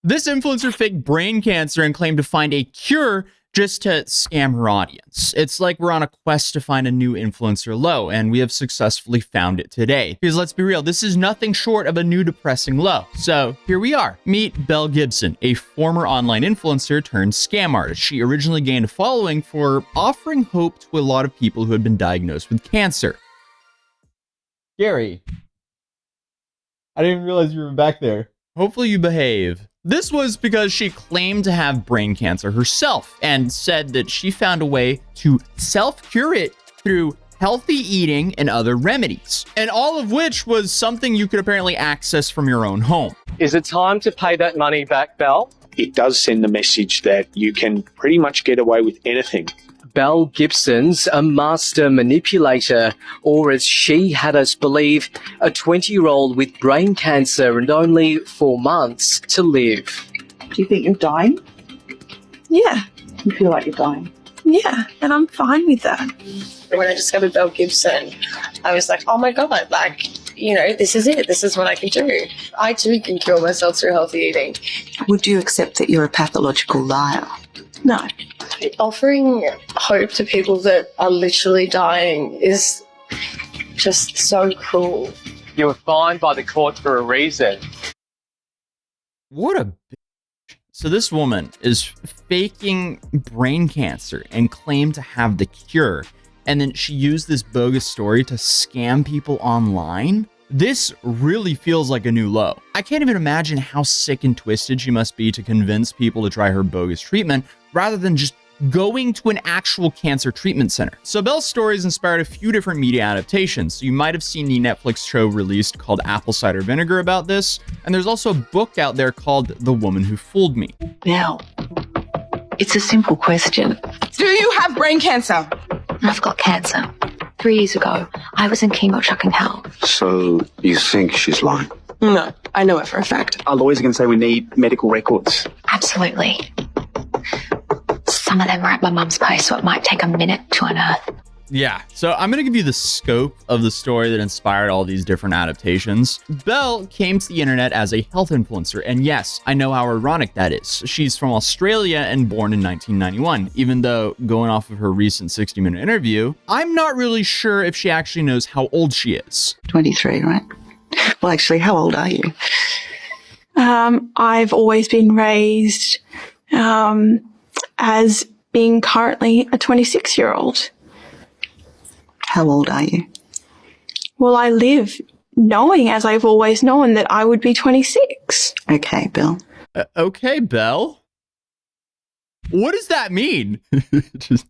This influencer faked brain cancer and claimed to find a cure just to scam her audience. It's like we're on a quest to find a new influencer low, and we have successfully found it today. Because let's be real, this is nothing short of a new depressing low. So here we are. Meet Belle Gibson, a former online influencer turned scam artist. She originally gained a following for offering hope to a lot of people who had been diagnosed with cancer. Gary, I didn't even realize you were back there. Hopefully you behave. This was because she claimed to have brain cancer herself and said that she found a way to self-cure it through healthy eating and other remedies, and all of which was something you could apparently access from your own home. Is it time to pay that money back, Belle? It does send the message that you can pretty much get away with anything. Belle Gibson's a master manipulator, or as she had us believe, a 20-year-old with brain cancer and only 4 months to live. Do you think you're dying? Yeah, You feel like you're dying? yeah, and I'm fine with that. When I discovered Belle Gibson, I was like, oh my God, like, you know, this is it. This is what I can do. I too can cure myself through healthy eating. Would you accept that you're a pathological liar? No. Offering hope to people that are literally dying is just so cruel. You were fined by the court for a reason. What a bitch. So this woman is faking brain cancer and claimed to have the cure. And then she used this bogus story to scam people online. This really feels like a new low. I can't even imagine how sick and twisted she must be to convince people to try her bogus treatment rather than just going to an actual cancer treatment center. So Belle's stories inspired a few different media adaptations. So you might have seen the Netflix show released called Apple Cider Vinegar about this. And there's also a book out there called The Woman Who Fooled Me. Belle, it's a simple question. Do you have brain cancer? I've got cancer. 3 years ago, I was in chemo chucking hell. So you think she's lying? No, I know it for a fact. Our lawyers are going to say we need medical records. Absolutely. Some of them are at my mum's place, so it might take a minute to unearth. Yeah, so I'm going to give you the scope of the story that inspired all these different adaptations. Belle came to the internet as a health influencer, and yes, I know how ironic that is. She's from Australia and born in 1991, even though, going off of her recent 60-minute interview, I'm not really sure if she actually knows how old she is. 23, right? Well, actually, how old are you? I've always been raised as being currently a 26-year-old. How old are you? Well, I live knowing, as I've always known, that I would be 26. Okay, Belle. Okay, Belle. What does that mean? Just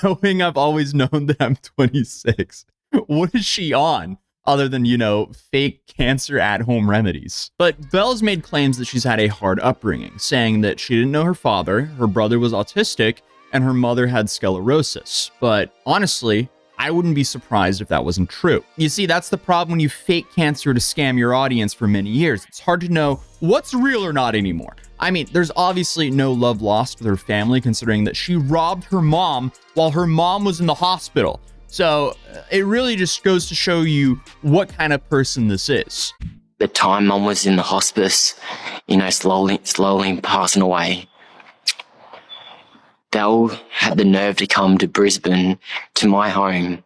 knowing I've always known that I'm 26. What is she on? Other than, you know, fake cancer at-home remedies. But Belle's made claims that she's had a hard upbringing, saying that she didn't know her father, her brother was autistic, and her mother had sclerosis. But honestly, I wouldn't be surprised if that wasn't true. You see, that's the problem when you fake cancer to scam your audience for many years. It's hard to know what's real or not anymore. I mean, there's obviously no love lost with her family, considering that she robbed her mom while her mom was in the hospital. So it really just goes to show you what kind of person this is. The time Mum was in the hospice, you know, slowly passing away, Belle had the nerve to come to Brisbane, to my home,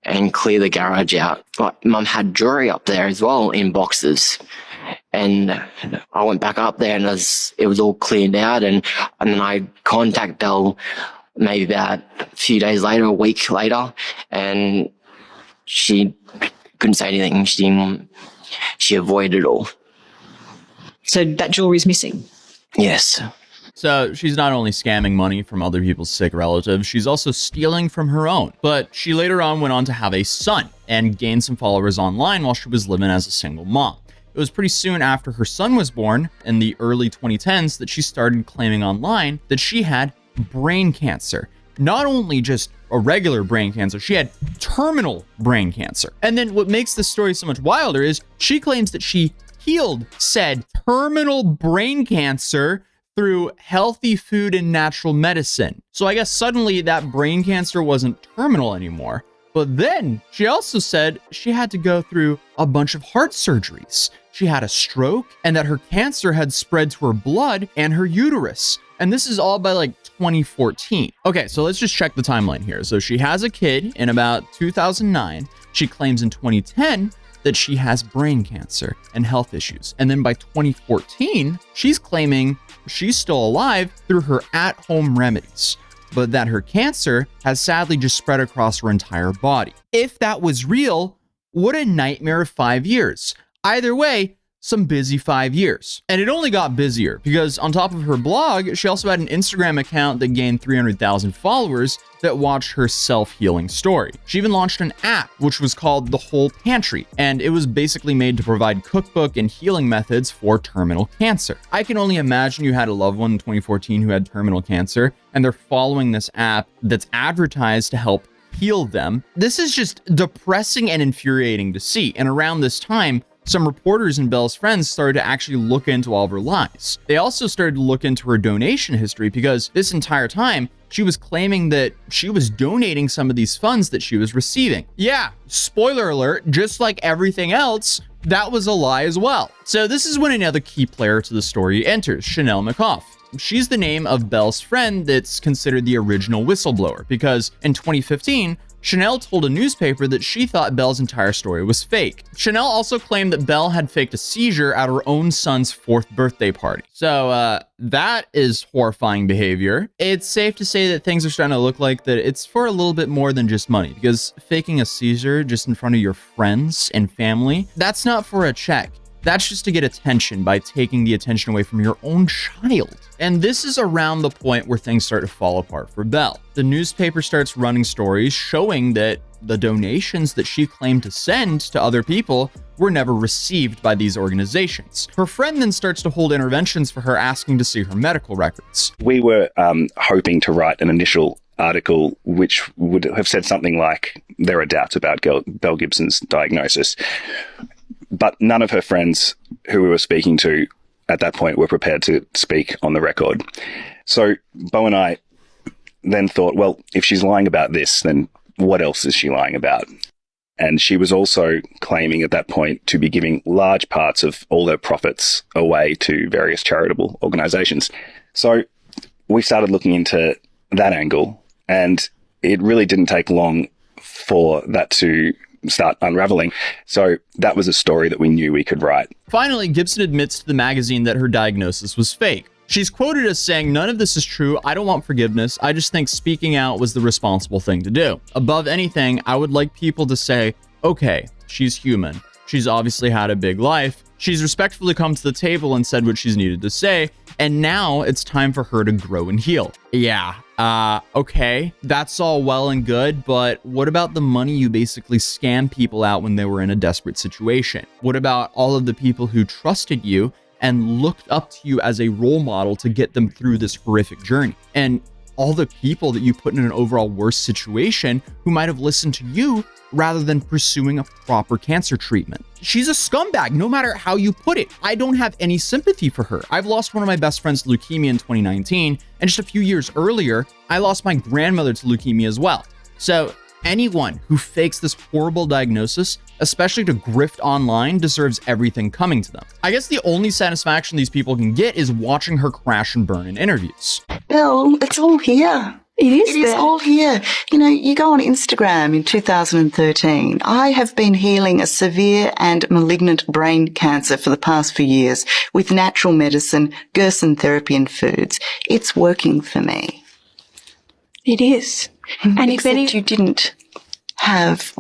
and clear the garage out. Like, Mum had jewelry up there as well in boxes. And I went back up there and it was all cleared out. And then I contacted Belle maybe about a few days later, a week later, and she couldn't say anything. She avoided it all. So that jewelry's missing? Yes. So she's not only scamming money from other people's sick relatives, she's also stealing from her own. But she later on went on to have a son and gained some followers online while she was living as a single mom. It was pretty soon after her son was born, in the early 2010s, that she started claiming online that she had brain cancer. Not only just a regular brain cancer, she had terminal brain cancer. And then what makes this story so much wilder is she claims that she healed said terminal brain cancer through healthy food and natural medicine. So I guess suddenly that brain cancer wasn't terminal anymore, but But then she also said she had to go through a bunch of heart surgeries. She had a stroke and that her cancer had spread to her blood and her uterus. And this is all by like 2014. Okay, so let's just check the timeline here. So she has a kid in about 2009. She claims in 2010 that she has brain cancer and health issues. And then by 2014, she's claiming she's still alive through her at-home remedies, but that her cancer has sadly just spread across her entire body. If that was real, what a nightmare of 5 years. Either way, some busy 5 years. And it only got busier because on top of her blog, she also had an Instagram account that gained 300,000 followers that watched her self-healing story. She even launched an app, which was called The Whole Pantry, and it was basically made to provide cookbook and healing methods for terminal cancer. I can only imagine you had a loved one in 2014 who had terminal cancer, and they're following this app that's advertised to help heal them. This is just depressing and infuriating to see. And around this time, some reporters and Belle's friends started to actually look into all of her lies. They also started to look into her donation history because this entire time, she was claiming that she was donating some of these funds that she was receiving. Yeah, spoiler alert, just like everything else, that was a lie as well. So this is when another key player to the story enters, Chanel McCoff. She's the name of Belle's friend that's considered the original whistleblower because in 2015, Chanel told a newspaper that she thought Belle's entire story was fake. Chanel also claimed that Belle had faked a seizure at her own son's 4th birthday party. So that is horrifying behavior. It's safe to say that things are starting to look like that it's for a little bit more than just money, because faking a seizure just in front of your friends and family, that's not for a check. That's just to get attention by taking the attention away from your own child. And this is around the point where things start to fall apart for Belle. The newspaper starts running stories showing that the donations that she claimed to send to other people were never received by these organizations. Her friend then starts to hold interventions for her, asking to see her medical records. We were hoping to write an initial article which would have said something like, there are doubts about Belle Gibson's diagnosis. But none of her friends who we were speaking to at that point were prepared to speak on the record. So Bo and I then thought, well, if she's lying about this, then what else is she lying about? And she was also claiming at that point to be giving large parts of all her profits away to various charitable organizations. So we started looking into that angle, and it really didn't take long for that to start unraveling. So that was a story that we knew we could write. Finally, Gibson admits to the magazine that her diagnosis was fake. She's quoted as saying, "None of this is true. I don't want forgiveness. I just think speaking out was the responsible thing to do. Above anything, I would like people to say, okay, she's human. She's obviously had a big life. She's respectfully come to the table and said what she's needed to say. And now it's time for her to grow and heal." Yeah, okay, that's all well and good, but what about the money you basically scammed people out when they were in a desperate situation? What about all of the people who trusted you and looked up to you as a role model to get them through this horrific journey? And all the people that you put in an overall worse situation who might have listened to you rather than pursuing a proper cancer treatment. She's a scumbag, no matter how you put it. I don't have any sympathy for her. I've lost one of my best friends to leukemia in 2019, and just a few years earlier, I lost my grandmother to leukemia as well. So anyone who fakes this horrible diagnosis, especially to grift online, deserves everything coming to them. I guess the only satisfaction these people can get is watching her crash and burn in interviews. Belle, it's all here. It is It is there. all here. You know, you go on Instagram in 2013. I have been healing a severe and malignant brain cancer for the past few years with natural medicine, Gerson therapy and foods. It's working for me. It is. And if Except you didn't have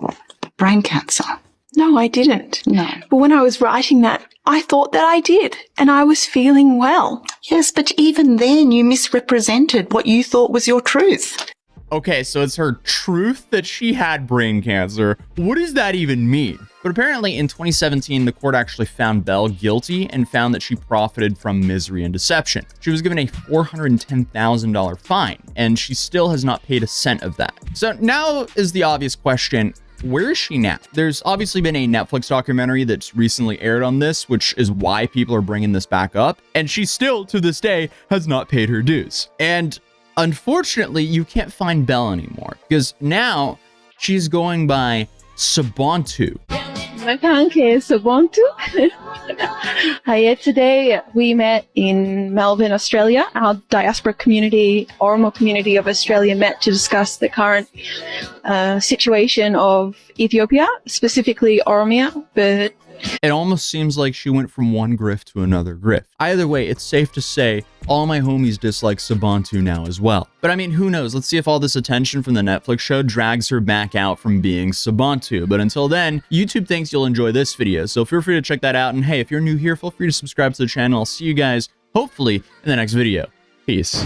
brain cancer. No, I didn't. No. But when I was writing that, I thought that I did, and I was feeling well. Yes, but even then you misrepresented what you thought was your truth. Okay, so it's her truth that she had brain cancer. What does that even mean? But apparently in 2017, the court actually found Belle guilty and found that she profited from misery and deception. She was given a $410,000 fine, and she still has not paid a cent of that. So now is the obvious question, where is she now? There's obviously been a Netflix documentary that's recently aired on this, which is why people are bringing this back up. And she still, to this day, has not paid her dues. And unfortunately, you can't find Belle anymore because now She's going by Sabantu. Today we met in Melbourne, Australia. Our diaspora community, Oromo community of Australia, met to discuss the current situation of Ethiopia, specifically Oromia, but it almost seems like she went from one grift to another grift. Either way, it's safe to say all my homies dislike Sabantu now as well. But I mean, who knows? Let's see if all this attention from the Netflix show drags her back out from being Sabantu. But until then, YouTube thinks you'll enjoy this video, so feel free to check that out. And hey, if you're new here, feel free to subscribe to the channel. I'll see you guys, hopefully, in the next video. Peace.